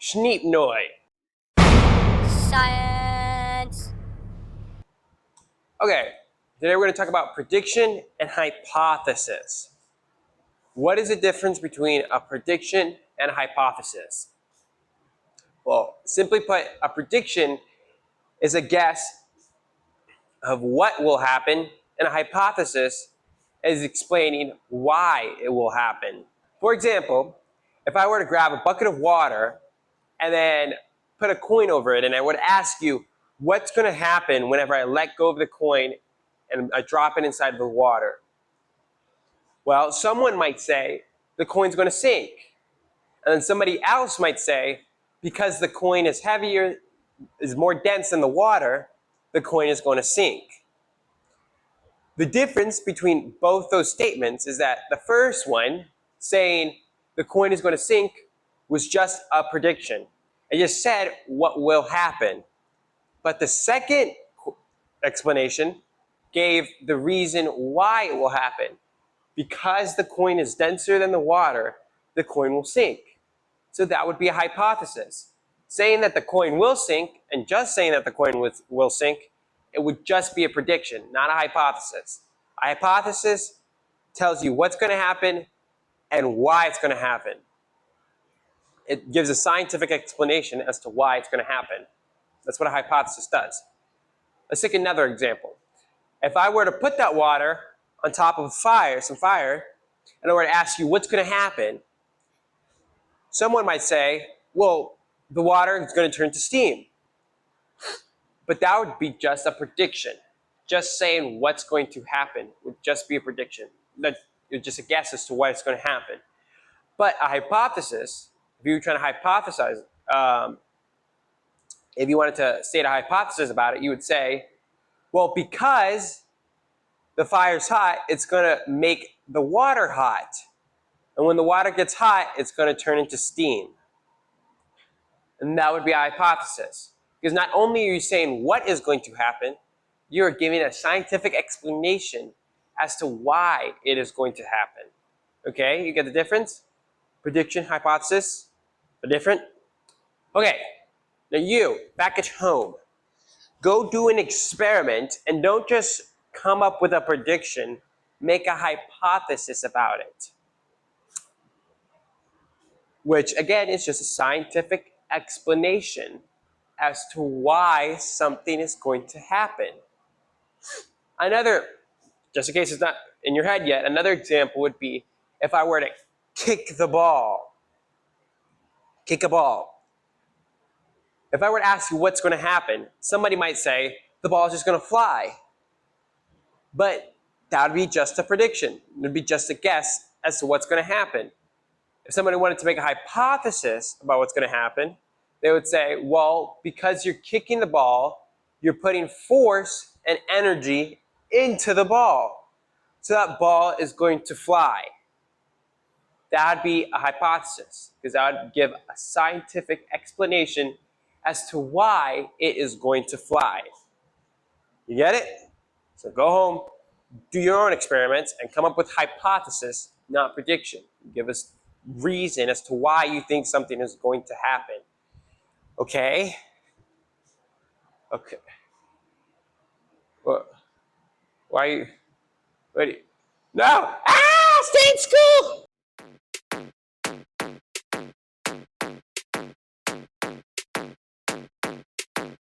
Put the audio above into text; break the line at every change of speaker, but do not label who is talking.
Schneepnoi.
Science.
Okay, today we're going to talk about prediction and hypothesis. What is the difference between a prediction and a hypothesis? Well, simply put, a prediction is a guess of what will happen, and a hypothesis is explaining why it will happen. For example, if I were to grab a bucket of water and then put a coin over it, and I would ask you, what's going to happen whenever I let go of the coin and I drop it inside the water? Well, someone might say, the coin's going to sink. And then somebody else might say, because the coin is heavier, is more dense than the water, the coin is going to sink. The difference between both those statements is that the first one, saying the coin is going to sink, was just a prediction. It just said what will happen. But the second explanation gave the reason why it will happen. Because the coin is denser than the water, the coin will sink. So that would be a hypothesis. Saying that the coin will sink and just saying that the coin will sink, it would just be a prediction, not a hypothesis. A hypothesis tells you what's going to happen and why it's going to happen. It gives a scientific explanation as to why it's going to happen. That's what a hypothesis does. Let's take another example. If I were to put that water on top of some fire, and I were to ask you what's going to happen, someone might say, well, the water is going to turn to steam. But that would be just a prediction. Just saying what's going to happen would just be a prediction. That's just a guess as to what's going to happen. But a hypothesis, if you were trying to hypothesize, if you wanted to state a hypothesis about it, you would say, well, because the fire's hot, it's going to make the water hot. And when the water gets hot, it's going to turn into steam. And that would be a hypothesis. Because not only are you saying what is going to happen, you're giving a scientific explanation as to why it is going to happen. Okay, you get the difference? Prediction, hypothesis, are different? Okay, now you, back at home, go do an experiment and don't just come up with a prediction, make a hypothesis about it. Which again is just a scientific explanation as to why something is going to happen. Another, just in case it's not in your head yet, another example would be if I were to kick the ball. Kick a ball. If I were to ask you what's going to happen, somebody might say, the ball is just going to fly. But that would be just a prediction. It would be just a guess as to what's going to happen. If somebody wanted to make a hypothesis about what's going to happen, they would say, well, because you're kicking the ball, you're putting force and energy into the ball. So that ball is going to fly. That would be a hypothesis, because that would give a scientific explanation as to why it is going to fly. You get it? So go home, do your own experiments, and come up with hypothesis, not prediction. Give us reason as to why you think something is going to happen. Okay? Okay. Well, why are you... No! Ah! Stay in school!